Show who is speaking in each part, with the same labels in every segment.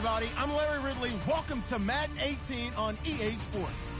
Speaker 1: everybody. I'm Larry Ridley. Welcome to Madden 18 on EA Sports.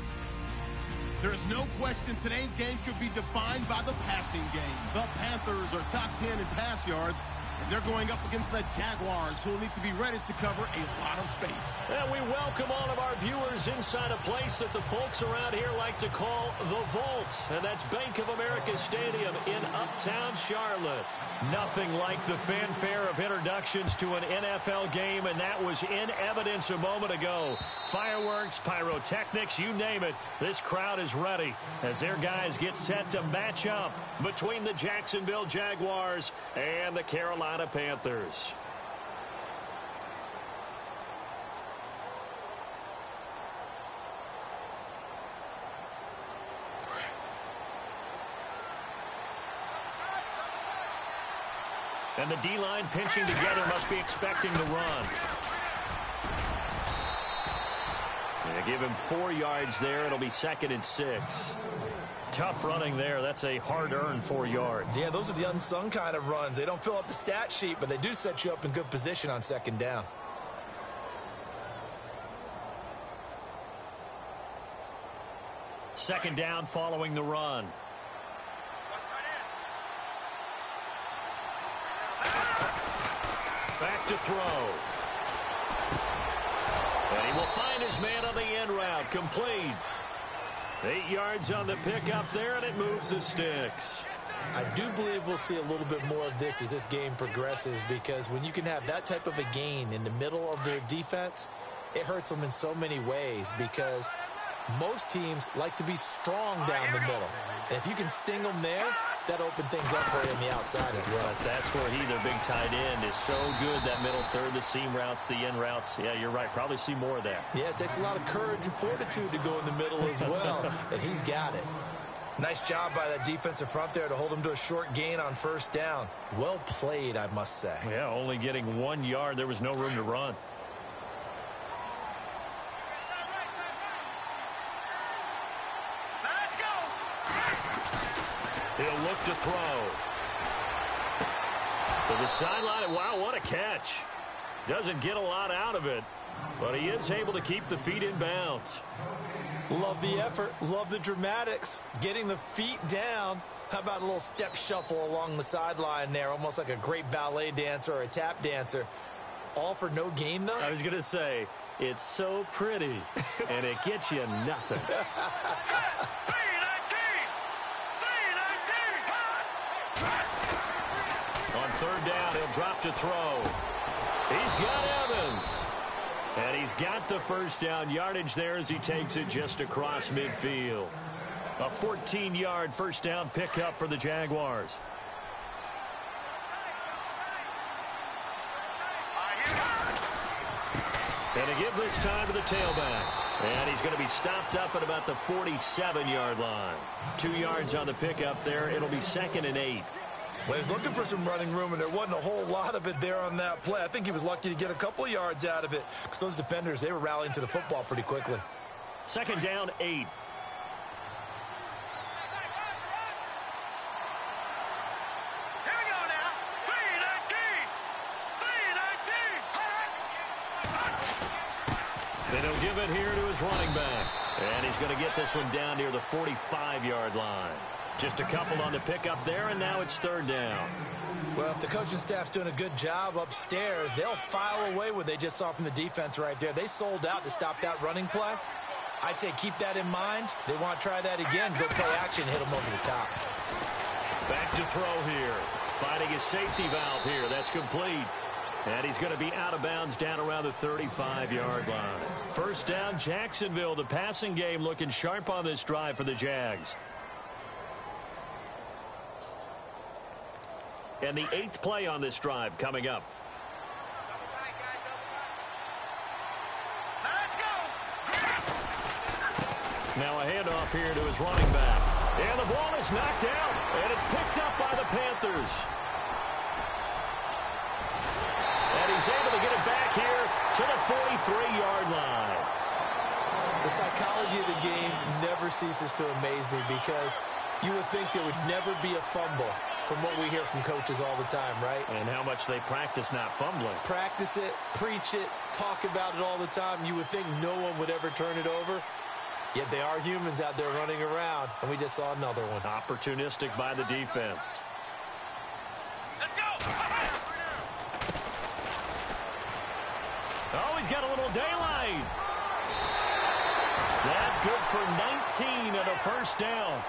Speaker 1: There is no question today's game could be defined by the passing game. The Panthers are top 10 in pass yards, and they're going up against the Jaguars, who will need to be ready to cover a lot of space.
Speaker 2: And we welcome all of our viewers inside a place that the folks around here like to call the Vault, and that's Bank of America Stadium in Uptown Charlotte. Nothing like the fanfare of introductions to an NFL game, and that was in evidence a moment ago. Fireworks, pyrotechnics, you name it. This crowd is ready as their guys get set to match up between the Jacksonville Jaguars and the Carolina Panthers. And the D-line pinching together must be expecting the run. They give him 4 yards there. It'll be 2nd and 6. Tough running there. That's a hard-earned 4 yards.
Speaker 3: Yeah, those are the unsung kind of runs. They don't fill up the stat sheet, but they do set you up in good position on 2nd down.
Speaker 2: Second down following the run. Back to throw. And he will find his man on the end route. Complete. 8 yards on the pickup there, and it moves the sticks.
Speaker 3: I do believe we'll see a little bit more of this as this game progresses, because when you can have that type of a gain in the middle of their defense, it hurts them in so many ways, because most teams like to be strong down the middle. And if you can sting them there, that opened things up for you on the outside as well.
Speaker 2: But that's where their big tight end, is so good, that middle third, the seam routes, the end routes. Yeah, you're right. Probably see more of that.
Speaker 3: Yeah, it takes a lot of courage and fortitude to go in the middle as well, and he's got it. Nice job by that defensive front there to hold him to a short gain on 1st down. Well played, I must say.
Speaker 2: Yeah, only getting 1 yard. There was no room to run. He'll look to throw. To the sideline. Wow, what a catch. Doesn't get a lot out of it, but he is able to keep the feet in bounds.
Speaker 3: Love the effort. Love the dramatics. Getting the feet down. How about a little step shuffle along the sideline there, almost like a great ballet dancer or a tap dancer. All for no gain, though?
Speaker 2: I was going to say, it's so pretty, and it gets you nothing. On 3rd down, he'll drop to throw. He's got Evans. And he's got the 1st down yardage there as he takes it just across midfield. A 14-yard 1st down pickup for the Jaguars. And to give this time to the tailback. And he's going to be stopped up at about the 47-yard line. 2 yards on the pickup there. It'll be 2nd and 8.
Speaker 3: Well, he was looking for some running room, and there wasn't a whole lot of it there on that play. I think he was lucky to get a couple of yards out of it, because those defenders, they were rallying to the football pretty quickly.
Speaker 2: 2nd down, 8. Here
Speaker 4: we go now. 3-19.
Speaker 2: Then he'll give it here to his running back. And he's going to get this one down near the 45-yard line. Just a couple on the pickup there, and now it's 3rd down.
Speaker 3: Well, if the coaching staff's doing a good job upstairs, they'll file away what they just saw from the defense right there. They sold out to stop that running play. I'd say keep that in mind. They want to try that again. Go play action, hit them over the top.
Speaker 2: Back to throw here. Finding his safety valve here. That's complete. And he's going to be out of bounds down around the 35-yard line. 1st down, Jacksonville. The passing game looking sharp on this drive for the Jags. And the 8th play on this drive coming up. Now a handoff here to his running back. And the ball is knocked out. And it's picked up by the Panthers. And he's able to get it back here to the 43-yard line.
Speaker 3: The psychology of the game never ceases to amaze me, because you would think there would never be a fumble from what we hear from coaches all the time, right?
Speaker 2: And how much they practice not fumbling.
Speaker 3: Practice it, preach it, talk about it all the time. You would think no one would ever turn it over. Yet they are humans out there running around, and we just saw another one.
Speaker 2: Opportunistic by the defense.
Speaker 4: Let's go.
Speaker 2: Oh, he's got a little daylight. That good for 19 and a first down.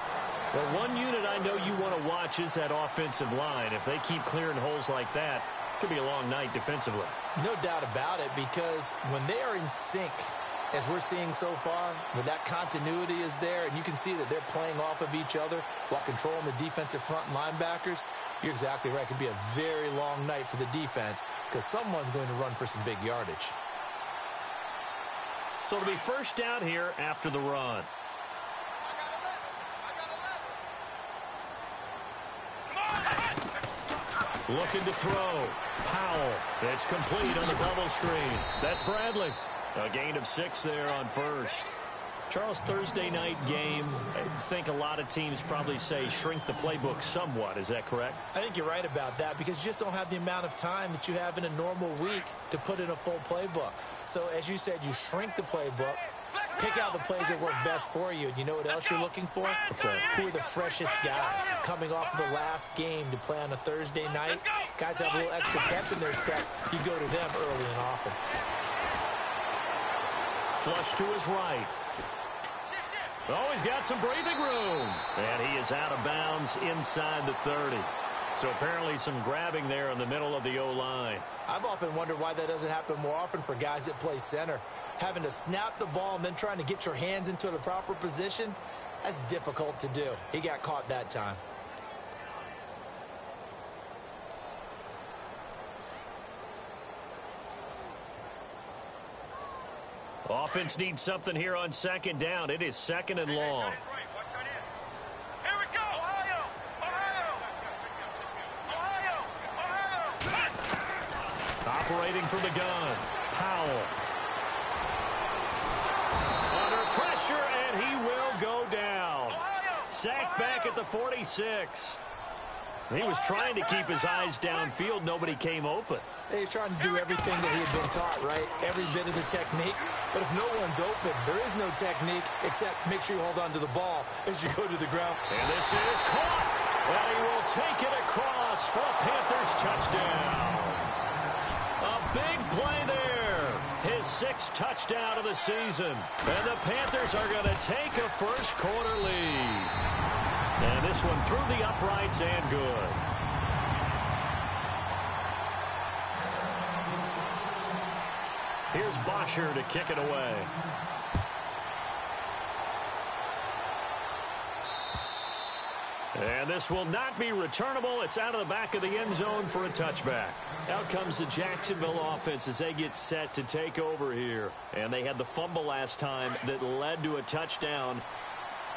Speaker 2: Well, one unit I know you want to watch is that offensive line. If they keep clearing holes like that, it could be a long night defensively.
Speaker 3: No doubt about it, because when they are in sync, as we're seeing so far, when that continuity is there, and you can see that they're playing off of each other while controlling the defensive front linebackers, you're exactly right. It could be a very long night for the defense because someone's going to run for some big yardage.
Speaker 2: So it'll be first down here after the run. Looking to throw. Powell. It's complete on the bubble screen. That's Bradley. A gain of 6 there on first. Charles, Thursday night game, I think a lot of teams probably say shrink the playbook somewhat. Is that correct?
Speaker 3: I think you're right about that because you just don't have the amount of time that you have in a normal week to put in a full playbook. So, as you said, you shrink the playbook, pick out the plays that work best for you. And you know what else you're looking for? Who are the freshest guys coming off of the last game to play on a Thursday night? Guys have a little extra pep in their step. You go to them early and often.
Speaker 2: Flush to his right. Oh, he's got some breathing room. And he is out of bounds inside the 30. So apparently some grabbing there in the middle of the O-line.
Speaker 3: I've often wondered why that doesn't happen more often for guys that play center. Having to snap the ball and then trying to get your hands into the proper position, that's difficult to do. He got caught that time.
Speaker 2: Offense needs something here on second down. It is second and long.
Speaker 4: Here we go. Ohio.
Speaker 2: Operating from the gun. Powell. Under pressure, and he will go down. Sacked back at the 46. He was trying to keep his eyes downfield. Nobody came open.
Speaker 3: He's trying to do everything that he had been taught, right? Every bit of the technique. But if no one's open, there is no technique except make sure you hold on to the ball as you go to the ground.
Speaker 2: And this is caught. And he will take it across for a Panthers touchdown. A big play there. His 6th touchdown of the season. And the Panthers are going to take a first quarter lead. And this one through the uprights and good. Here's Bosher to kick it away. And this will not be returnable. It's out of the back of the end zone for a touchback. Out comes the Jacksonville offense as they get set to take over here. And they had the fumble last time that led to a touchdown.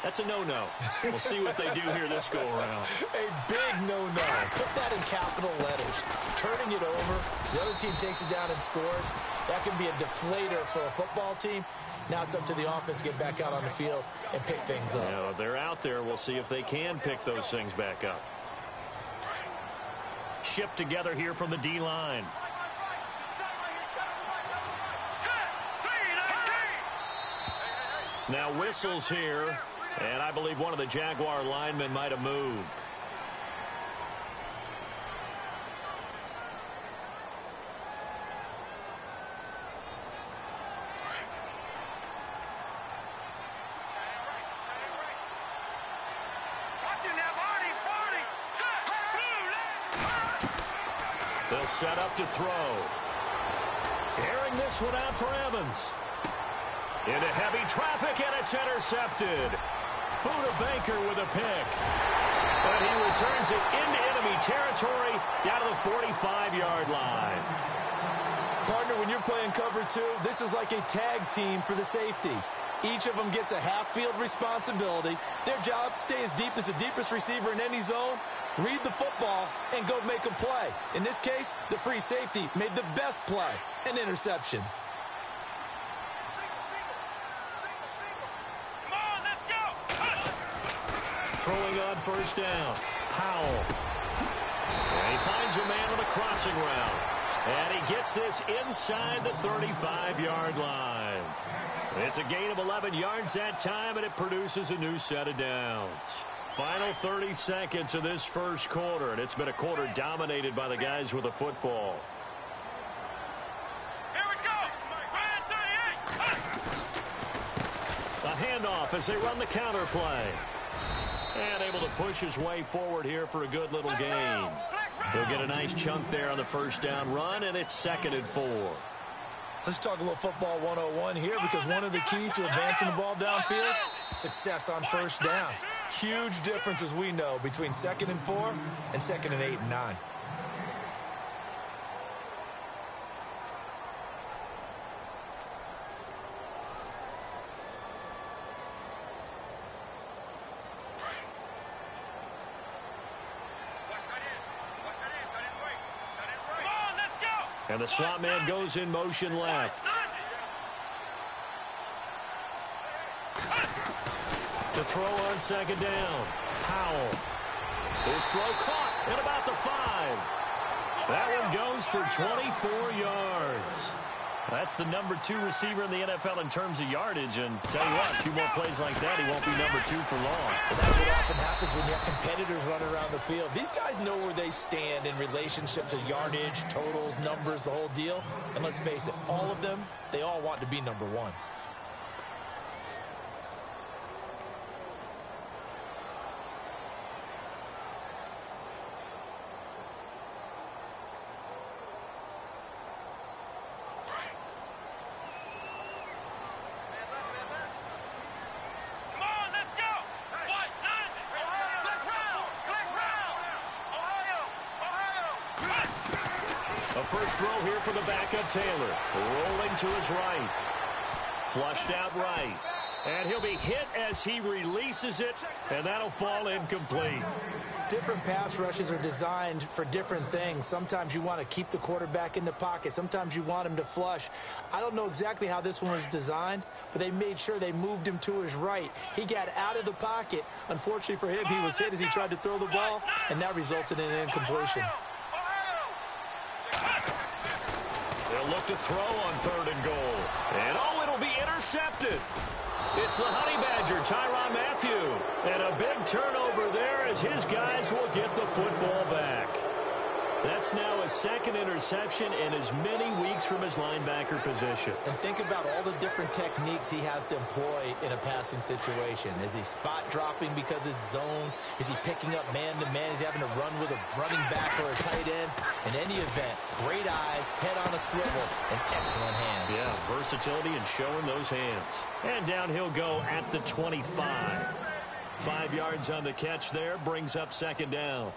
Speaker 2: That's a no-no. We'll see what they do here this go-around.
Speaker 3: A big no-no. Put that in capital letters. Turning it over, the other team takes it down and scores. That can be a deflator for a football team. Now it's up to the offense to get back out on the field and pick things up.
Speaker 2: Yeah, they're out there. We'll see if they can pick those things back up. Shift together here from the D-line. Now whistles here. And I believe one of the Jaguar linemen might have moved. They'll set up to throw. Airing this one out for Evans. Into heavy traffic, and it's intercepted. Buda Baker with a pick. But he returns it into enemy territory down to the 45-yard line.
Speaker 3: Partner, when you're playing cover 2, this is like a tag team for the safeties. Each of them gets a half-field responsibility. Their job, stay as deep as the deepest receiver in any zone, read the football, and go make a play. In this case, the free safety made the best play, an interception.
Speaker 2: Throwing on first down. Powell. And he finds a man on the crossing route. And he gets this inside the 35-yard line. It's a gain of 11 yards that time, and it produces a new set of downs. Final 30 seconds of this first quarter, and it's been a quarter dominated by the guys with the football.
Speaker 4: Here we go. Ryan 38.
Speaker 2: A handoff as they run the counter play. And able to push his way forward here for a good little gain. He'll get a nice chunk there on the first down run, and it's 2nd and 4.
Speaker 3: Let's talk a little football 101 here, because one of the keys to advancing the ball downfield, success on first down. Huge difference, as we know, between 2nd and 4 and 2nd and 8 and 9.
Speaker 2: And the slot man goes in motion left. To throw on 2nd down. Powell. His throw caught at about the 5. That one goes for 24 yards. That's the number 2 receiver in the NFL in terms of yardage. And tell you what, a few more plays like that, he won't be number 2 for long.
Speaker 3: And that's what often happens when you have competitors running around the field. These guys know where they stand in relationship to yardage, totals, numbers, the whole deal. And let's face it, all of them, they all want to be number 1.
Speaker 2: First throw here for the backup Taylor. Rolling to his right. Flushed out right. And he'll be hit as he releases it, and that'll fall incomplete.
Speaker 3: Different pass rushes are designed for different things. Sometimes you want to keep the quarterback in the pocket. Sometimes you want him to flush. I don't know exactly how this one was designed, but they made sure they moved him to his right. He got out of the pocket. Unfortunately for him, he was hit as he tried to throw the ball, and that resulted in an incompletion.
Speaker 2: They'll look to throw on 3rd and goal. And, oh, it'll be intercepted. It's the Honey Badger, Tyrann Mathieu. And a big turnover there as his guys will get the football back. That's now his 2nd interception in as many weeks from his linebacker position.
Speaker 3: And think about all the different techniques he has to employ in a passing situation. Is he spot dropping because it's zone? Is he picking up man-to-man? Is he having to run with a running back or a tight end? In any event, great eyes, head on a swivel, and excellent hands.
Speaker 2: Yeah, versatility and showing those hands. And down he'll go at the 25. 5 yards on the catch there, brings up 2nd down.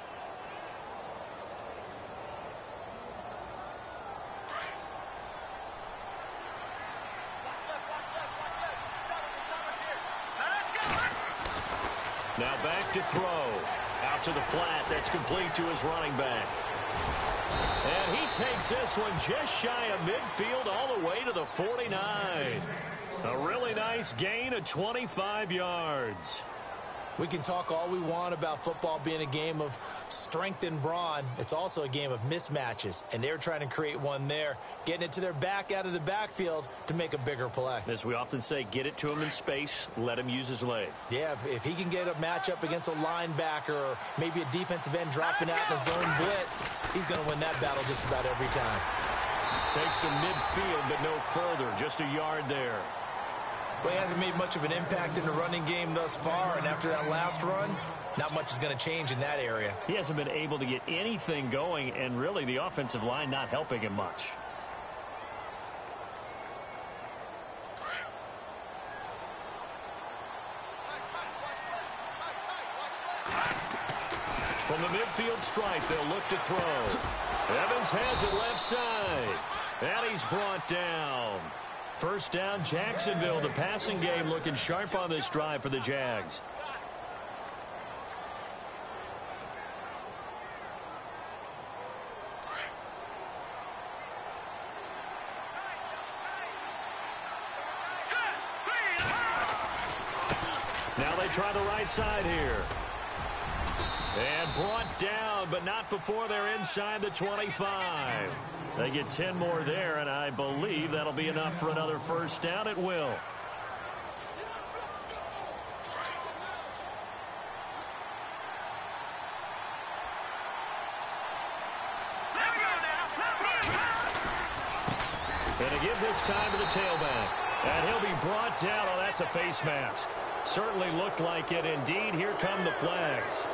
Speaker 2: Now back to throw. Out to the flat. That's complete to his running back. And he takes this one just shy of midfield all the way to the 49. A really nice gain of 25 yards.
Speaker 3: We can talk all we want about football being a game of strength and brawn. It's also a game of mismatches, and they're trying to create one there, getting it to their back out of the backfield to make a bigger play.
Speaker 2: As we often say, get it to him in space, let him use his leg.
Speaker 3: Yeah, if he can get a matchup against a linebacker or maybe a defensive end dropping out in a zone blitz, he's going to win that battle just about every time.
Speaker 2: Takes to midfield, but no further, just a yard there.
Speaker 3: Well, he hasn't made much of an impact in the running game thus far, and after that last run, not much is going to change in that area.
Speaker 2: He hasn't been able to get anything going, and really the offensive line not helping him much. From the midfield stripe, they'll look to throw. Evans has it left side, and he's brought down. First down, Jacksonville. The passing game looking sharp on this drive for the Jags. Now they try the right side here. And brought down but not before they're inside the 25. They get 10 more there, and I believe that'll be enough for another first down. It will. And to give this time to the tailback. And he'll be brought down. Oh, that's a face mask. Certainly looked like it. Indeed, here come the flags.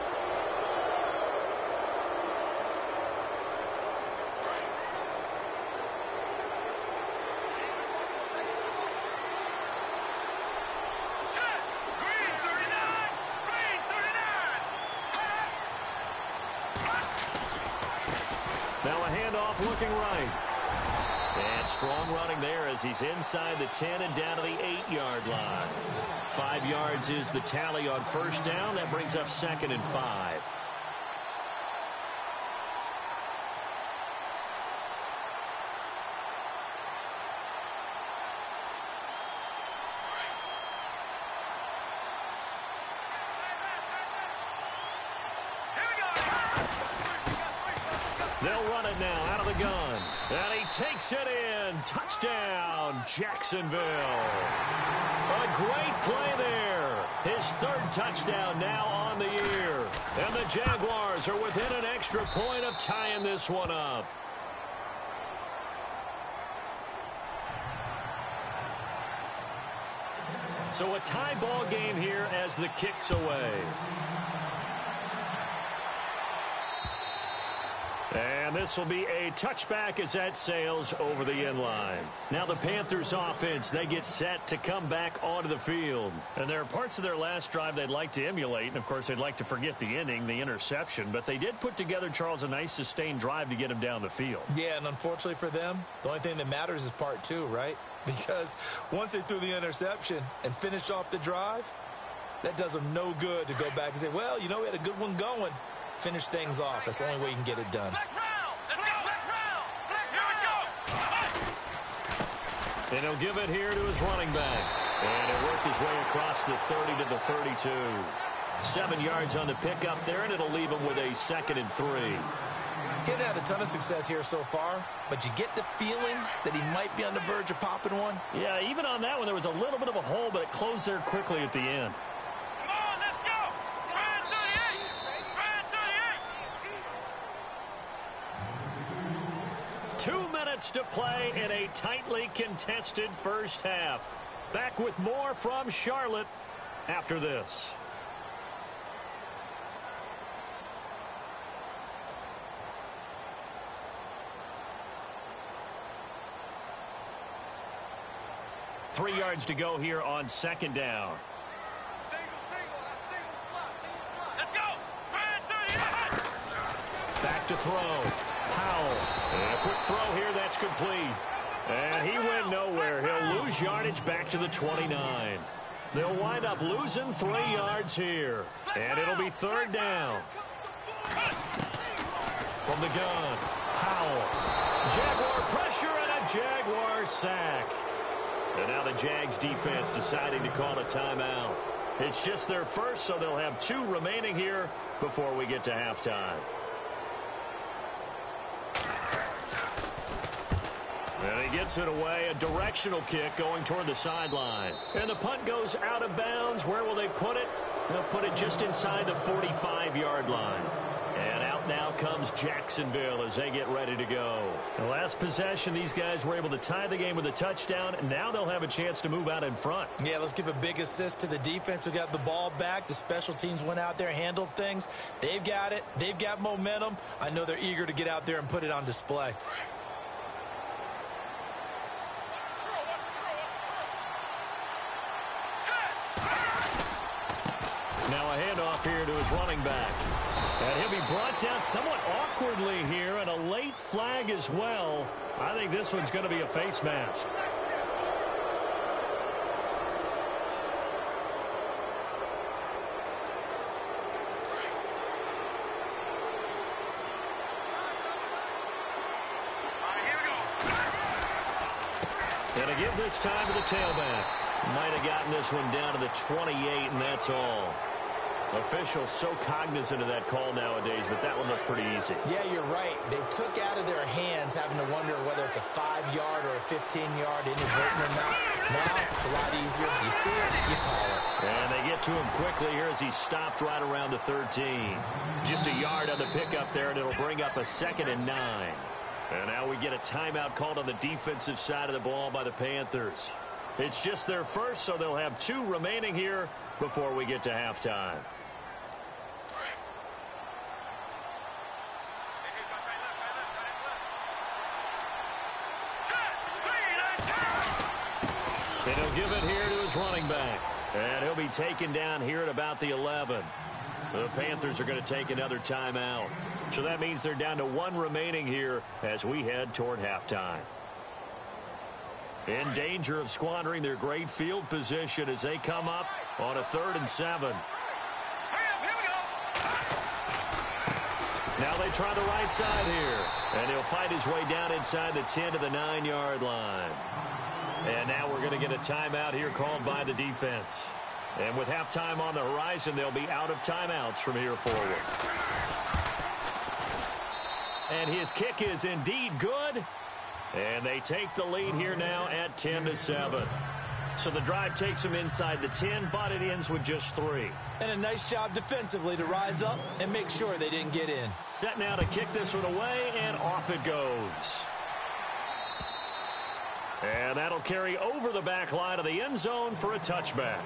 Speaker 2: Now a handoff looking right. And strong running there as he's inside the 10 and down to the 8-yard line. 5 yards is the tally on first down. That brings up 2nd and 5. They'll run it now out of the gun. And he takes it in. Touchdown, Jacksonville. A great play there. His 3rd touchdown now on the year. And the Jaguars are within an extra point of tying this one up. So a tie ball game here as the kick's away. And this will be a touchback as that sails over the end line. Now the Panthers offense, they get set to come back onto the field. And there are parts of their last drive they'd like to emulate. And, of course, they'd like to forget the inning, the interception. But they did put together, Charles, a nice sustained drive to get him down the field.
Speaker 3: Yeah, and unfortunately for them, the only thing that matters is part 2, right? Because once they threw the interception and finished off the drive, that does them no good to go back and say, well, you know, we had a good one going. Finish things off. That's the only way you can get it done.
Speaker 2: And he'll give it here to his running back. And he'll work his way across the 30 to the 32. 7 yards on the pickup there, and it'll leave him with a 2nd and 3.
Speaker 3: He hasn't had a ton of success here so far, but you get the feeling that he might be on the verge of popping one.
Speaker 2: Yeah, even on that one, there was a little bit of a hole, but it closed there quickly at the end. 2 minutes to play in a tightly contested first half. Back with more from Charlotte after this. Three yards to go here on 2nd down.
Speaker 4: Let's go.
Speaker 2: Back to throw. Powell. And a quick throw here. That's complete. And he went nowhere. He'll lose yardage back to the 29. They'll wind up losing 3 yards here. And it'll be 3rd down. From the gun. Powell. Jaguar pressure and a Jaguar sack. And now the Jags defense deciding to call a timeout. It's just their first, so they'll have 2 remaining here before we get to halftime. And he gets it away, a directional kick going toward the sideline. And the punt goes out of bounds. Where will they put it? They'll put it just inside the 45-yard line. And out now comes Jacksonville as they get ready to go. The last possession, these guys were able to tie the game with a touchdown. And now they'll have a chance to move out in front.
Speaker 3: Yeah, let's give a big assist to the defense who got the ball back. The special teams went out there, handled things. They've got it. They've got momentum. I know they're eager to get out there and put it on display.
Speaker 2: Now a handoff here to his running back. And he'll be brought down somewhat awkwardly here, and a late flag as well. I think this one's going to be a face mask. And to give this time to the tailback. Might have gotten this one down to the 28, and that's all. Officials so cognizant of that call nowadays, but that one looked pretty easy.
Speaker 3: Yeah, you're right. They took out of their hands having to wonder whether it's a 5-yard or a 15-yard inadvertent or not. Now it's a lot easier. You see it, you call it.
Speaker 2: And they get to him quickly here as he stopped right around the 13. Just a yard on the pickup there, and it'll bring up a 2nd and 9. And now we get a timeout called on the defensive side of the ball by the Panthers. It's just their first, so they'll have 2 remaining here before we get to halftime. And he'll give it here to his running back. And he'll be taken down here at about the 11. The Panthers are going to take another timeout. So that means they're down to 1 remaining here as we head toward halftime. In danger of squandering their great field position as they come up on a 3rd and 7. Now they try the right side here. And he'll fight his way down inside the 10 to the 9-yard line. And now we're going to get a timeout here called by the defense. And with halftime on the horizon, they'll be out of timeouts from here forward. And his kick is indeed good. And they take the lead here now at 10 to 7. So the drive takes them inside the 10, but it ends with just 3.
Speaker 3: And a nice job defensively to rise up and make sure they didn't get in.
Speaker 2: Set now to kick this one away, and off it goes. And that'll carry over the back line of the end zone for a touchback.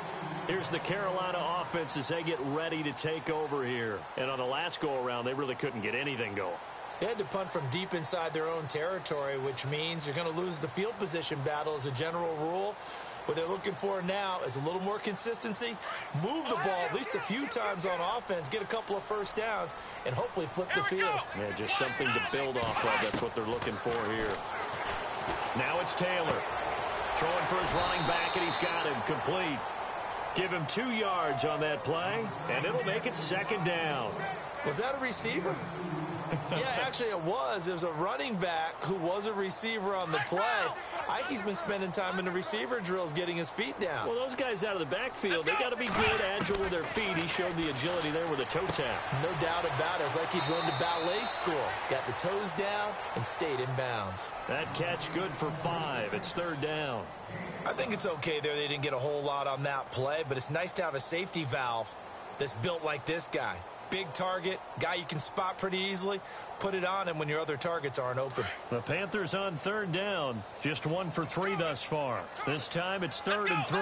Speaker 2: Here's the Carolina offense as they get ready to take over here. And on the last go-around, they really couldn't get anything going.
Speaker 3: They had to punt from deep inside their own territory, which means you're going to lose the field position battle as a general rule. What they're looking for now is a little more consistency, move the ball at least a few times on offense, get a couple of first downs, and hopefully flip the field.
Speaker 2: Yeah, just something to build off of. That's what they're looking for here. Now it's Taylor. Throwing for his running back, and he's got him complete. Give him 2 yards on that play, and it'll make it 2nd down.
Speaker 3: Was that a receiver? Yeah, actually it was. It was a running back who was a receiver on the play. Ike's been spending time in the receiver drills getting his feet down.
Speaker 2: Well, those guys out of the backfield, they got to be good, agile with their feet. He showed the agility there with a toe tap.
Speaker 3: No doubt about it. It's like he'd gone to ballet school. Got the toes down and stayed in bounds.
Speaker 2: That catch good for 5. It's 3rd down.
Speaker 3: I think it's okay there. They didn't get a whole lot on that play, but it's nice to have a safety valve that's built like this guy. Big target, guy you can spot pretty easily. Put it on him when your other targets aren't open.
Speaker 2: The Panthers on 3rd down. Just 1 for 3 thus far. This time it's 3rd and 3.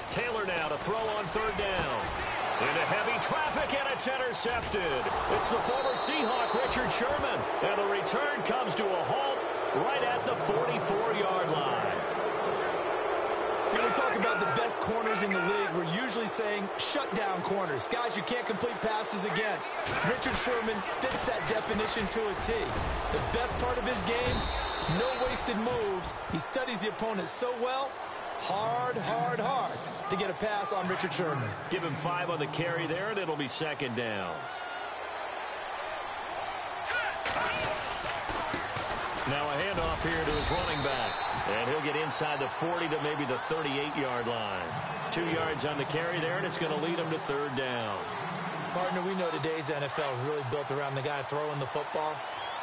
Speaker 2: Taylor now to throw on 3rd down. Into heavy traffic, and it's intercepted. It's the former Seahawk, Richard Sherman. And the return comes to a halt right at the 44-yard line.
Speaker 3: When we talk about the best corners in the league, we're usually saying shutdown corners, guys you can't complete passes against. Richard Sherman fits that definition to a T. The best part of his game, no wasted moves. He studies the opponent so well, hard to get a pass on Richard Sherman.
Speaker 2: Give him 5 on the carry there, and it'll be 2nd down. Now a handoff here to his running back. And he'll get inside the 40 to maybe the 38-yard line. 2 yards on the carry there, and it's going to lead him to 3rd down.
Speaker 3: Partner, we know today's NFL is really built around the guy throwing the football.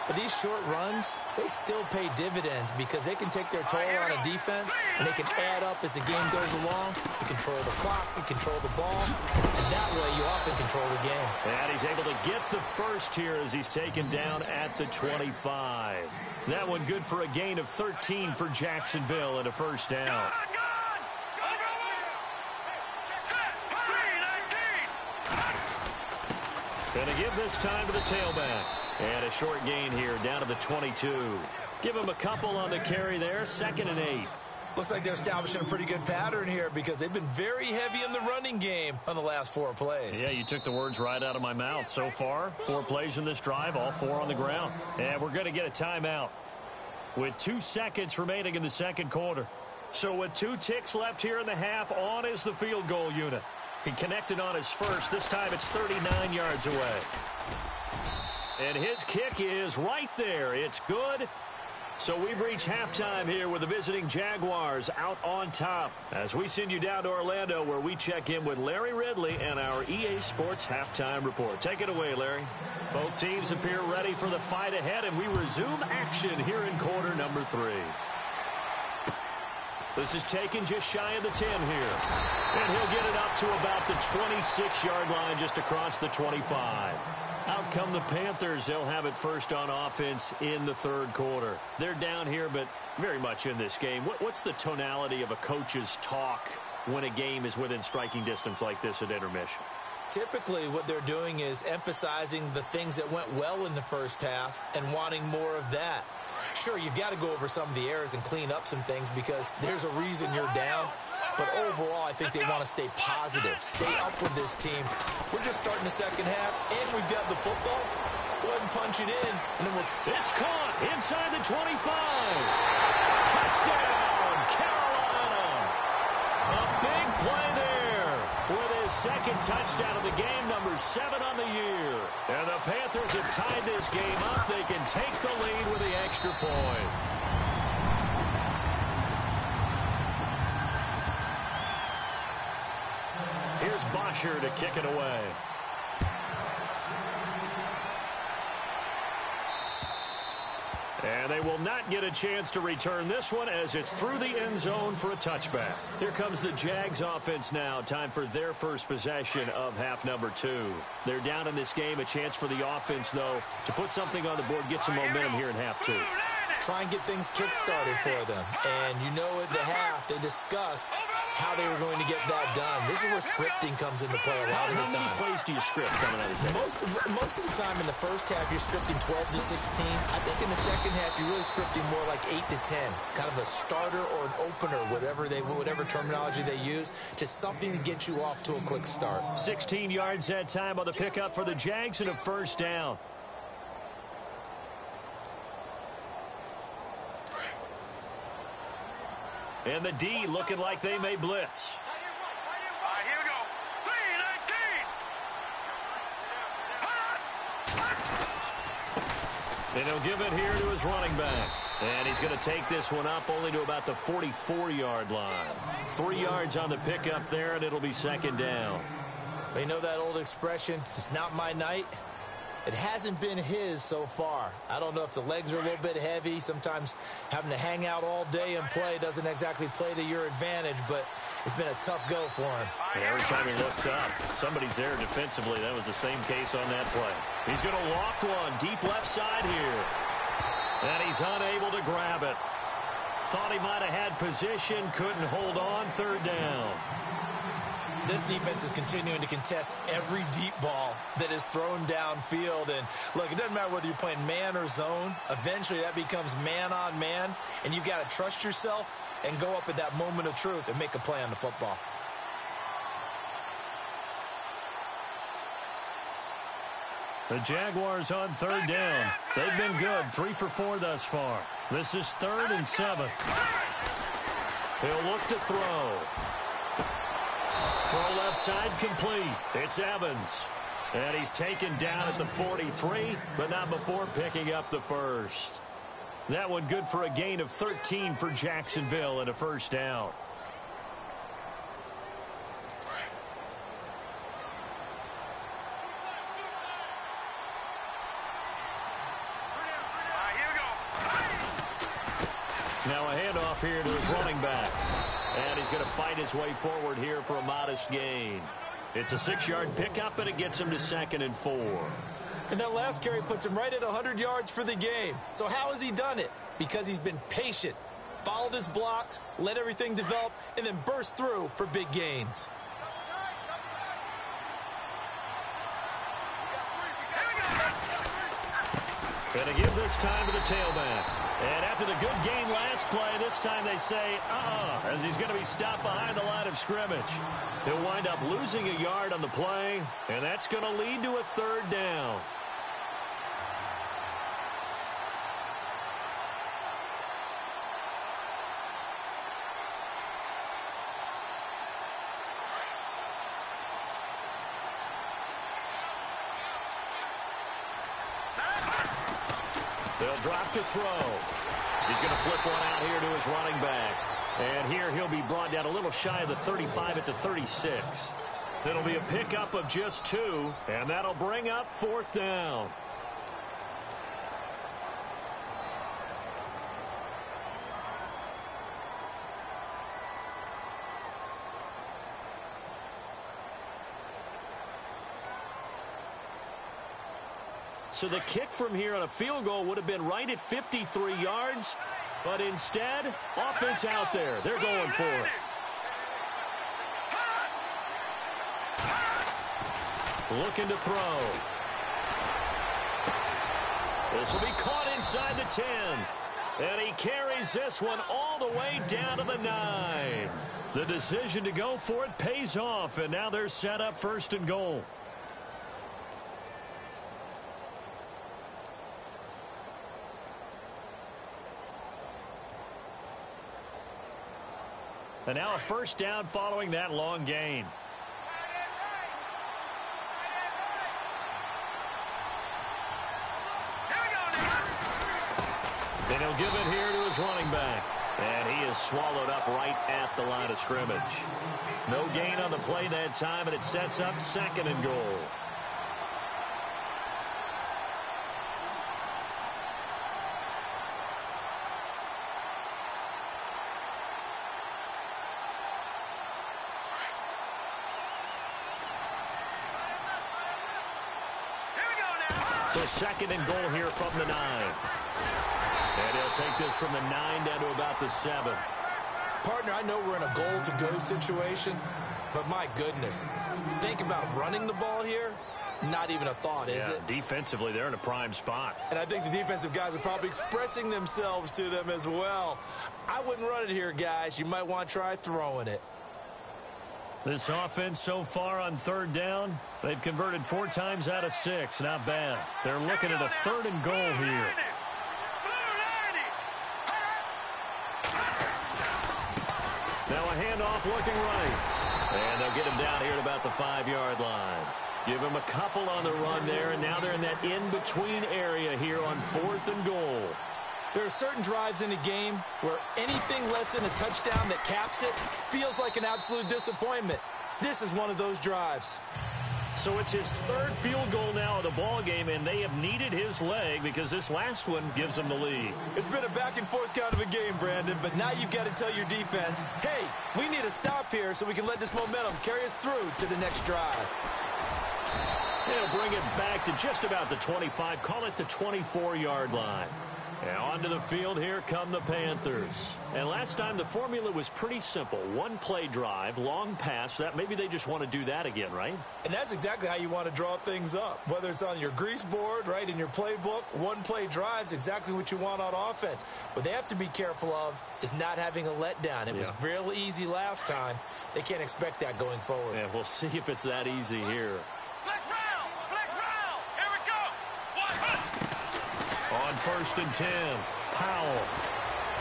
Speaker 3: But these short runs, they still pay dividends because they can take their toll on a defense, and they can add up as the game goes along. You control the clock, you control the ball, and that way you often control the game.
Speaker 2: And he's able to get the first here as he's taken down at the 25. That one good for a gain of 13 for Jacksonville and a 1st down. Gonna give this time to the tailback. And a short gain here down to the 22. Give him a couple on the carry there. 2nd and 8.
Speaker 3: Looks like they're establishing a pretty good pattern here because they've been very heavy in the running game on the last 4 plays.
Speaker 2: Yeah, you took the words right out of my mouth. So far, 4 plays in this drive, all 4 on the ground. And we're going to get a timeout with 2 seconds remaining in the 2nd quarter. So with 2 ticks left here in the half, on is the field goal unit. He connected on his first. This time it's 39 yards away. And his kick is right there. It's good. So we've reached halftime here with the visiting Jaguars out on top. As we send you down to Orlando where we check in with Larry Ridley and our EA Sports Halftime Report. Take it away, Larry. Both teams appear ready for the fight ahead, and we resume action here in quarter number 3. This is taken just shy of the 10 here. And he'll get it up to about the 26-yard line just across the 25. Out come the Panthers. They'll have it first on offense in the third quarter. They're down here, but very much in this game. What's the tonality of a coach's talk when a game is within striking distance like this at intermission?
Speaker 3: Typically, what they're doing is emphasizing the things that went well in the first half and wanting more of that. Sure, you've got to go over some of the errors and clean up some things because there's a reason you're down. But overall, I think they want to stay positive, stay up with this team. We're just starting the second half, and we've got the football. Let's go ahead and punch it in, and then we'll...
Speaker 2: It's caught inside the 25. Touchdown, Carolina. A big play there with his second touchdown of the game, number 7 on the year. And the Panthers have tied this game up. They can take the lead with the extra point. Here's Bosher to kick it away. And they will not get a chance to return this one as it's through the end zone for a touchback. Here comes the Jags offense now. Time for their first possession of half number 2. They're down in this game. A chance for the offense, though, to put something on the board, get some momentum here in half 2.
Speaker 3: Try and get things kick-started for them. And you know at the half, they discussed how they were going to get that done. This is where scripting comes into play a lot of the time.
Speaker 2: How many plays do you script coming out of this?
Speaker 3: Most of the time in the first half, you're scripting 12 to 16. I think in the second half, you're really scripting more like 8 to 10. Kind of a starter or an opener, whatever terminology they use. Just something to get you off to a quick start.
Speaker 2: 16 yards that time on the pickup for the Jags and a first down. And the D looking like they may blitz.
Speaker 4: Here we go. 3-19.
Speaker 2: And he'll give it here to his running back. And he's going to take this one up only to about the 44-yard line. 3 yards on the pickup there, and it'll be second down.
Speaker 3: You know that old expression, it's not my night? It hasn't been his so far. I don't know if the legs are a little bit heavy. Sometimes having to hang out all day and play doesn't exactly play to your advantage, but it's been a tough go for him.
Speaker 2: And every time he looks up, somebody's there defensively. That was the same case on that play. He's going to loft one deep left side here. And he's unable to grab it. Thought he might have had position, couldn't hold on, third down.
Speaker 3: This defense is continuing to contest every deep ball that is thrown downfield. And, look, it doesn't matter whether you're playing man or zone. Eventually, that becomes man on man. And you've got to trust yourself and go up at that moment of truth and make a play on the football.
Speaker 2: The Jaguars on third down. They've been good, 3 for 4 thus far. This is 3rd and 7. He'll look to throw. Throw left side complete. It's Evans. And he's taken down at the 43, but not before picking up the first. That one good for a gain of 13 for Jacksonville and a first down. Now a handoff here to his running back. And he's going to fight his way forward here for a modest gain. It's a 6-yard pickup, and it gets him to 2nd and 4.
Speaker 3: And that last carry puts him right at 100 yards for the game. So how has he done it? Because he's been patient, followed his blocks, let everything develop, and then burst through for big gains.
Speaker 2: Going to give this time to the tailback. And after the good gain last play, this time they say, as he's going to be stopped behind the line of scrimmage. He'll wind up losing a yard on the play, and that's going to lead to a third down. They'll drop to throw. He's going to flip one out here to his running back. And here he'll be brought down a little shy of the 35 at the 36. It'll be a pickup of just 2, and that'll bring up 4th down. So the kick from here on a field goal would have been right at 53 yards. But instead, offense out there. They're going for it. Looking to throw. This will be caught inside the 10. And he carries this one all the way down to the 9. The decision to go for it pays off. And now they're set up 1st and goal. And now a 1st down following that long gain. And he'll give it here to his running back. And he is swallowed up right at the line of scrimmage. No gain on the play that time, and it sets up 2nd and goal. So 2nd and goal here from the 9. And he'll take this from the 9 down to about the 7.
Speaker 3: Partner, I know we're in a goal-to-go situation, but my goodness, think about running the ball here. Not even a thought, is it?
Speaker 2: Defensively, they're in a prime spot.
Speaker 3: And I think the defensive guys are probably expressing themselves to them as well. I wouldn't run it here, guys. You might want to try throwing it.
Speaker 2: This offense so far on 3rd down, they've converted 4 times out of 6. Not bad. They're looking at a 3rd and goal here. Now a handoff looking right. And they'll get him down here at about the 5-yard line. Give him a couple on the run there, and now they're in that in-between area here on 4th and goal.
Speaker 3: There are certain drives in a game where anything less than a touchdown that caps it feels like an absolute disappointment. This is one of those drives.
Speaker 2: So it's his 3rd field goal now of the ball game, and they have needed his leg because this last one gives them the lead.
Speaker 3: It's been a back-and-forth kind of a game, Brandon, but now you've got to tell your defense, hey, we need a stop here so we can let this momentum carry us through to the next drive.
Speaker 2: They'll bring it back to just about the 25, call it the 24-yard line. Now onto the field, here come the Panthers. And last time the formula was pretty simple. 1-play drive, long pass. That maybe they just want to do that again, right?
Speaker 3: And that's exactly how you want to draw things up. Whether it's on your grease board, right, in your playbook, 1-play drive is exactly what you want on offense. What they have to be careful of is not having a letdown. It was real easy last time. They can't expect that going forward.
Speaker 2: Yeah, we'll see if it's that easy here. On 1st and 10, Powell.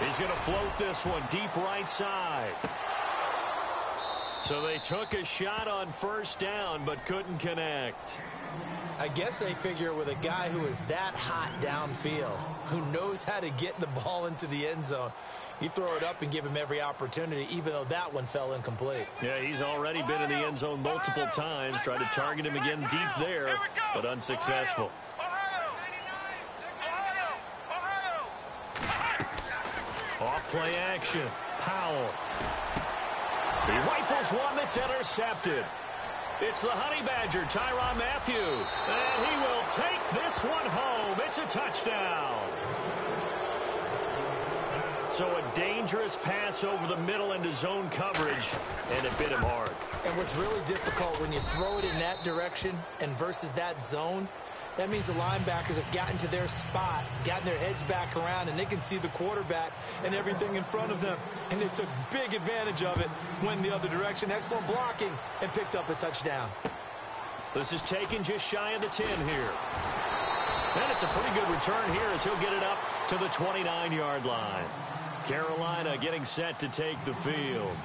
Speaker 2: He's going to float this one deep right side. So they took a shot on 1st down, but couldn't connect.
Speaker 3: I guess they figure with a guy who is that hot downfield, who knows how to get the ball into the end zone, you throw it up and give him every opportunity, even though that one fell incomplete.
Speaker 2: Yeah, he's already been in the end zone multiple times. Tried to target him again deep there, but unsuccessful. Off-play action. Powell. He rifles one that's intercepted. It's the Honey Badger, Tyrann Mathieu. And he will take this one home. It's a touchdown. So a dangerous pass over the middle into zone coverage, and it bit him hard.
Speaker 3: And what's really difficult when you throw it in that direction and versus that zone, that means the linebackers have gotten to their spot, gotten their heads back around, and they can see the quarterback and everything in front of them. And they took big advantage of it, went the other direction. Excellent blocking, and picked up a touchdown.
Speaker 2: This is taken just shy of the 10 here. And it's a pretty good return here as he'll get it up to the 29-yard line. Carolina getting set to take the field.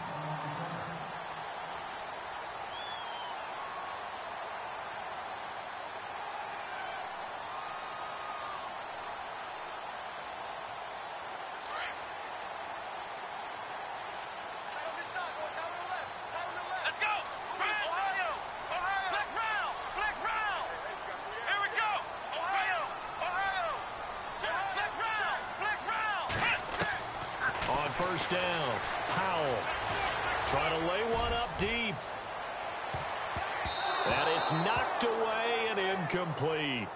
Speaker 2: first down. Powell trying to lay one up deep. And it's knocked away and incomplete.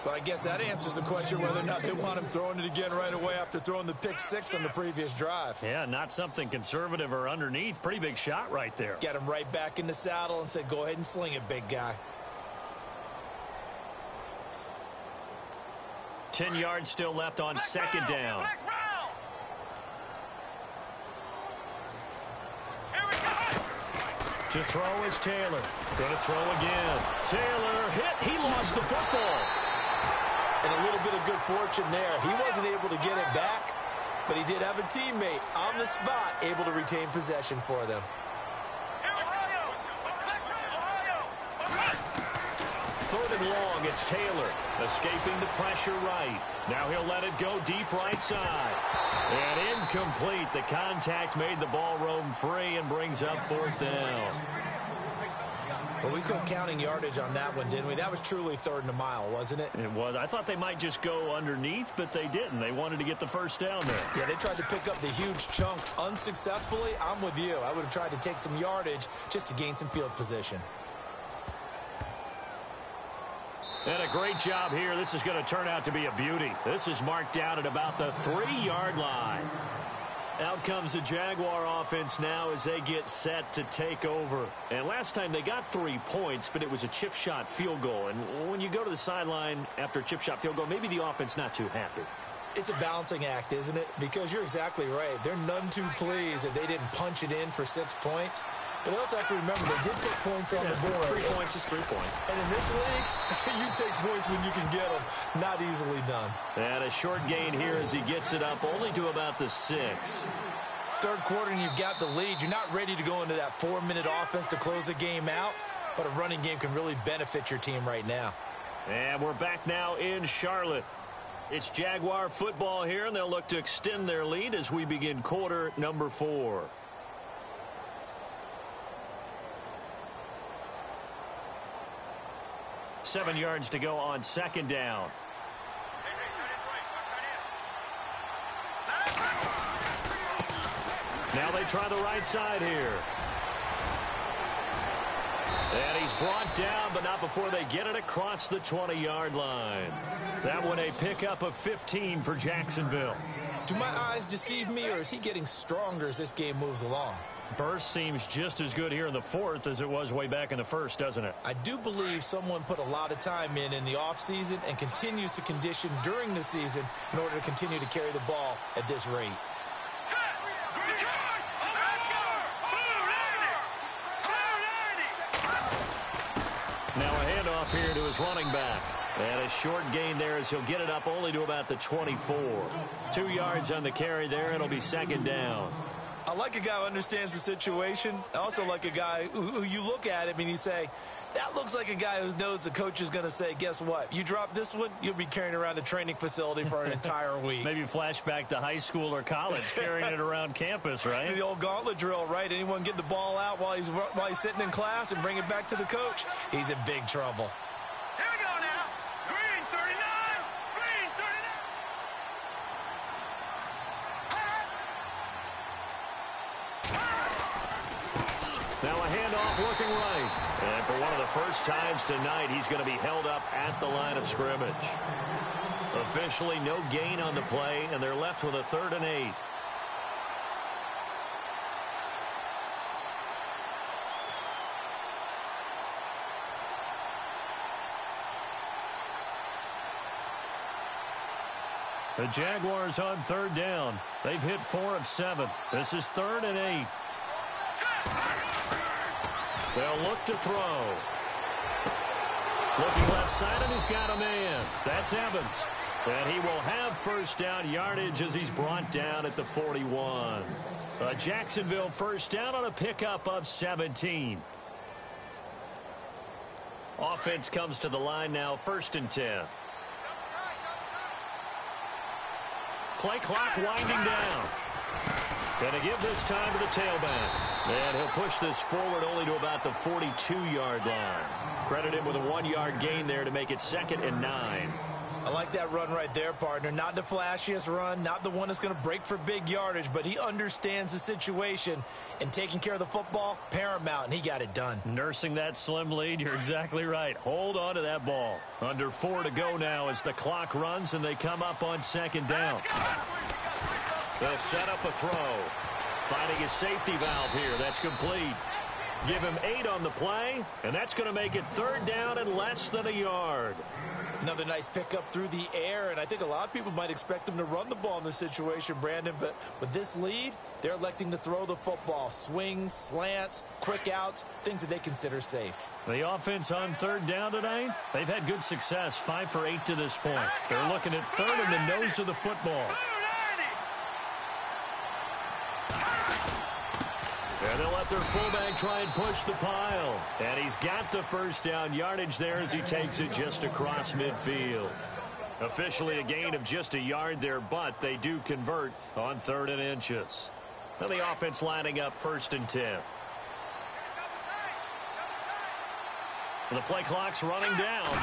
Speaker 3: But I guess that answers the question whether or not they want him throwing it again right away after throwing the pick six on the previous drive.
Speaker 2: Yeah, not something conservative or underneath. Pretty big shot right there.
Speaker 3: Get him right back in the saddle and said, go ahead and sling it, big guy.
Speaker 2: 10 yards still left on second down. To throw is Taylor. Going to throw again. Taylor hit. He lost the football.
Speaker 3: And a little bit of good fortune there. He wasn't able to get it back, but he did have a teammate on the spot able to retain possession for them.
Speaker 2: Third and long, it's Taylor escaping the pressure right. Now he'll let it go deep right side. And incomplete. The contact made the ball roam free and brings up fourth down.
Speaker 3: Well, we quit counting yardage on that one, didn't we? That was truly third and a mile, wasn't it?
Speaker 2: It was. I thought they might just go underneath, but they didn't. They wanted to get the first down there.
Speaker 3: Yeah, they tried to pick up the huge chunk unsuccessfully. I'm with you. I would have tried to take some yardage just to gain some field position.
Speaker 2: And a great job here. This is going to turn out to be a beauty. This is marked down at about the 3-yard line. Out comes the Jaguar offense now as they get set to take over. And last time they got 3 points, but it was a chip shot field goal. And when you go to the sideline after a chip shot field goal, maybe the offense not too happy.
Speaker 3: It's a balancing act, isn't it? Because you're exactly right. They're none too pleased that they didn't punch it in for 6 points. But they also have to remember they did put points on the board.
Speaker 2: 3 points is 3 points.
Speaker 3: And in this league, you take points when you can get them. Not easily done.
Speaker 2: And a short gain here as he gets it up only to about the 6.
Speaker 3: Third quarter and you've got the lead. You're not ready to go into that 4-minute offense to close the game out. But a running game can really benefit your team right now.
Speaker 2: And we're back now in Charlotte. It's Jaguar football here, and they'll look to extend their lead as we begin quarter number 4. Seven yards to go on second down. Now they try the right side here. And he's brought down, but not before they get it across the 20-yard line. That one a pickup of 15 for Jacksonville.
Speaker 3: Do my eyes deceive me, or is he getting stronger as this game moves along?
Speaker 2: Burst seems just as good here in the fourth as it was way back in the first, doesn't it?
Speaker 3: I do believe someone put a lot of time in the offseason and continues to condition during the season in order to continue to carry the ball at this rate.
Speaker 2: Now a handoff here to his running back. And a short gain there as he'll get it up only to about the 24. 2 yards on the carry there. It'll be second down.
Speaker 3: I like a guy who understands the situation. I also like a guy who you look at him and you say, that looks like a guy who knows the coach is going to say, guess what? You drop this one, you'll be carrying around the training facility for an entire week.
Speaker 2: Maybe flashback to high school or college, carrying it around campus, right?
Speaker 3: The old gauntlet drill, right? Anyone get the ball out while he's sitting in class and bring it back to the coach? He's in big trouble.
Speaker 4: Here we go now. Green 39. Green 39.
Speaker 2: Now a handoff looking right. And for one of the first times tonight, he's going to be held up at the line of scrimmage. Officially no gain on the play, and they're left with a 3rd and 8. The Jaguars on 3rd down. They've hit 4 of 7. This is 3rd and 8. They'll look to throw. Looking left side, and he's got a man. That's Evans. And he will have first down yardage as he's brought down at the 41. A Jacksonville first down on a pickup of 17. Offense comes to the line now, 1st and 10. Play clock winding down. Going to give this time to the tailback. And he'll push this forward only to about the 42-yard line. Credit him with a 1-yard gain there to make it 2nd and 9.
Speaker 3: I like that run right there, partner. Not the flashiest run, not the one that's going to break for big yardage, but he understands the situation, and taking care of the football, paramount, and he got it done.
Speaker 2: Nursing that slim lead, you're exactly right. Hold on to that ball. Under 4 to go now as the clock runs and they come up on second down. They'll set up a throw. Finding a safety valve here. That's complete. Give him 8 on the play, and that's going to make it third down and less than a yard.
Speaker 3: Another nice pickup through the air, and I think a lot of people might expect him to run the ball in this situation, Brandon, but with this lead, they're electing to throw the football. Swings, slants, quick outs, things that they consider safe.
Speaker 2: The offense on third down tonight, they've had good success, 5 for 8 to this point. They're looking at third in the nose of the football. And they'll let their fullback try and push the pile. And he's got the first down yardage there as he takes it just across midfield. Officially a gain of just a yard there, but they do convert on 3rd and inches. Now the offense lining up 1st and 10. And the play clock's running down.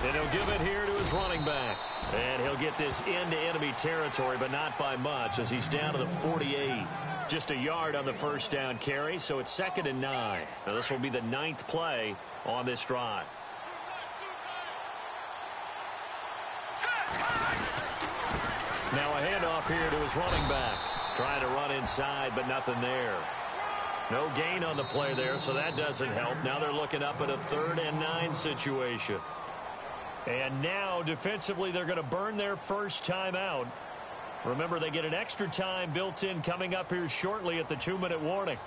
Speaker 2: And he'll give it here to his running back. And he'll get this into enemy territory, but not by much as he's down to the 48. Just a yard on the first down carry, so it's 2nd and 9. Now this will be the 9th play on this drive. Now a handoff here to his running back. Trying to run inside, but nothing there. No gain on the play there, so that doesn't help. Now they're looking up at a 3rd and 9 situation. And now defensively they're going to burn their first timeout. Remember, they get an extra time built in coming up here shortly at the 2-minute warning.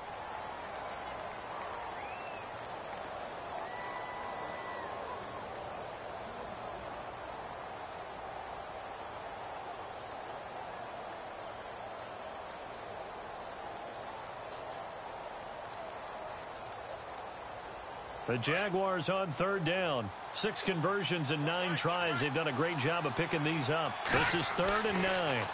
Speaker 2: The Jaguars on 3rd down. 6 conversions and 9 tries. They've done a great job of picking these up. This is 3rd and 9.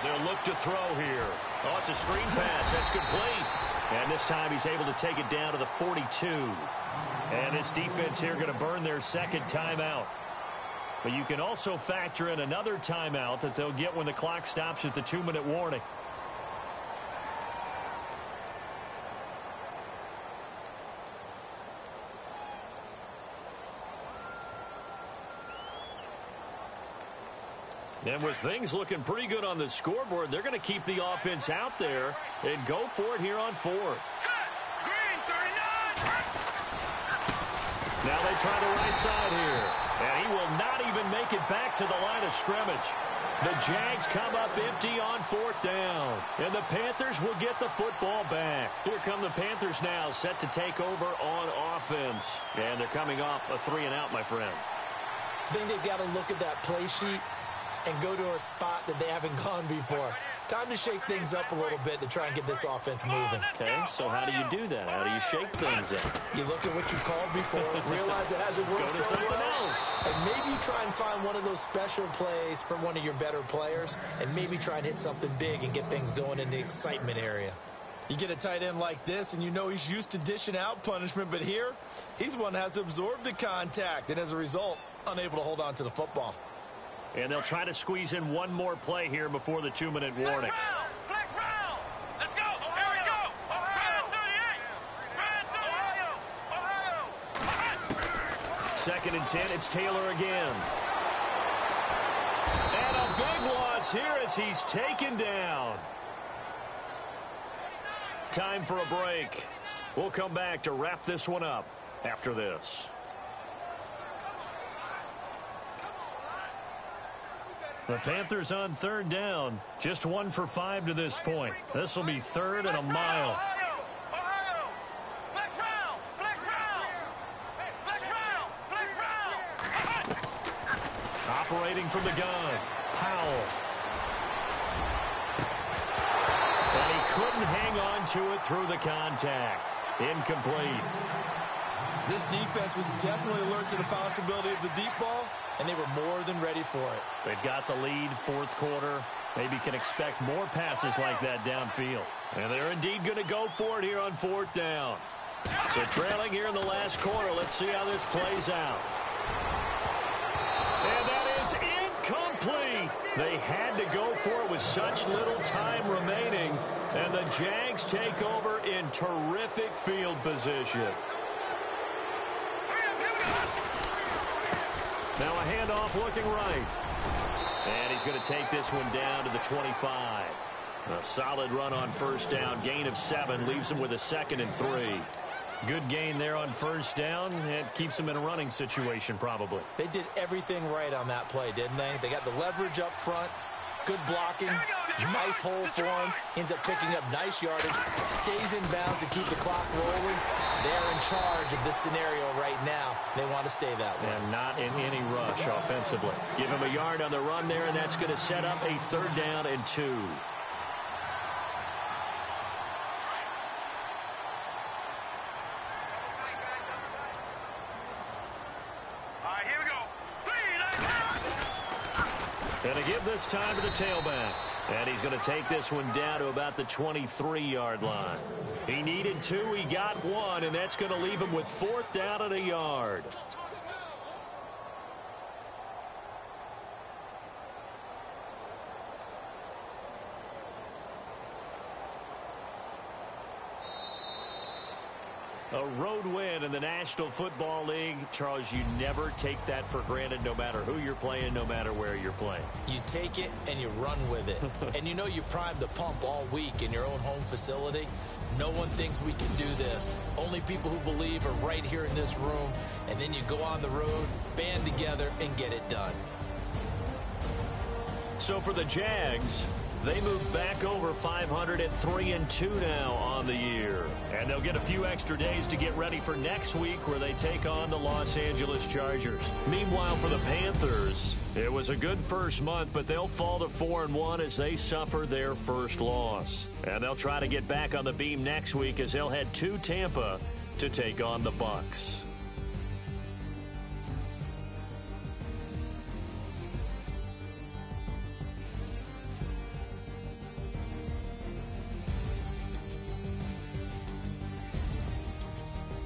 Speaker 2: They'll look to throw here. Oh, it's a screen pass. That's complete. And this time he's able to take it down to the 42. And this defense here going to burn their 2nd timeout. But you can also factor in another timeout that they'll get when the clock stops at the 2-minute warning. And with things looking pretty good on the scoreboard, they're going to keep the offense out there and go for it here on 4th.
Speaker 4: Green 39.
Speaker 2: Now they try the right side here. And he will not even make it back to the line of scrimmage. The Jags come up empty on 4th down. And the Panthers will get the football back. Here come the Panthers now, set to take over on offense. And they're coming off a 3-and-out, my friend.
Speaker 3: I think they've got to look at that play sheet and go to a spot that they haven't gone before. Time to shake things up a little bit to try and get this offense moving.
Speaker 2: Okay, so how do you do that? How do you shake things up?
Speaker 3: You look at what you called before, realize it hasn't worked
Speaker 2: Go to
Speaker 3: so
Speaker 2: something
Speaker 3: well,
Speaker 2: else.
Speaker 3: and maybe you try and find one of those special plays for one of your better players, and maybe try and hit something big and get things going in the excitement area. You get a tight end like this, and you know he's used to dishing out punishment, but here, he's one that has to absorb the contact, and as a result, unable to hold on to the football.
Speaker 2: And they'll try to squeeze in one more play here before the 2-minute warning.
Speaker 4: Flex round. Let's go. Here we go. Brand 38. Brand 38. Ohio.
Speaker 2: 2nd and 10. It's Taylor again. And a big loss here as he's taken down. Time for a break. We'll come back to wrap this one up after this. The Panthers on 3rd down. Just 1 for 5 to this point. This will be 3rd and a mile.
Speaker 4: Ohio. Flex round. Flex round. Flex round. Flex round.
Speaker 2: Operating from the gun. Powell. And he couldn't hang on to it through the contact. Incomplete.
Speaker 3: This defense was definitely alert to the possibility of the deep ball, and they were more than ready for it.
Speaker 2: They've got the lead, 4th quarter. Maybe can expect more passes like that downfield. And they're indeed going to go for it here on 4th down. So trailing here in the last quarter. Let's see how this plays out. And that is incomplete. They had to go for it with such little time remaining. And the Jags take over in terrific field position. Now a handoff looking right. And he's going to take this one down to the 25. A solid run on first down. Gain of 7 leaves him with a 2nd and 3. Good gain there on first down. It keeps him in a running situation probably.
Speaker 3: They did everything right on that play, didn't they? They got the leverage up front. Good blocking. Nice hole for him. Ends up picking up nice yardage. Stays in bounds to keep the clock rolling. They're in charge of this scenario right now. They want to stay that way.
Speaker 2: And not in any rush offensively. Give him a yard on the run there, and that's going to set up a 3rd down and 2. And to give this time to the tailback. And he's going to take this one down to about the 23-yard line. He needed 2, he got 1, and that's going to leave him with 4th down and a yard. A road win in the National Football League. Charles, you never take that for granted no matter who you're playing, no matter where you're playing.
Speaker 3: You take it and you run with it. And you know you primed the pump all week in your own home facility. No one thinks we can do this. Only people who believe are right here in this room. And then you go on the road, band together, and get it done.
Speaker 2: So for the Jags, they move back over 500 at 3-2 now on the year. And they'll get a few extra days to get ready for next week where they take on the Los Angeles Chargers. Meanwhile, for the Panthers, it was a good first month, but they'll fall to 4-1 as they suffer their first loss. And they'll try to get back on the beam next week as they'll head to Tampa to take on the Bucs.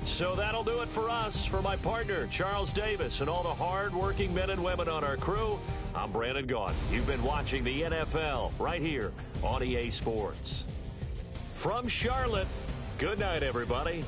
Speaker 2: So that'll do it for us. For my partner, Charles Davis, and all the hard-working men and women on our crew, I'm Brandon Gaudin. You've been watching the NFL right here on EA Sports. From Charlotte, good night, everybody.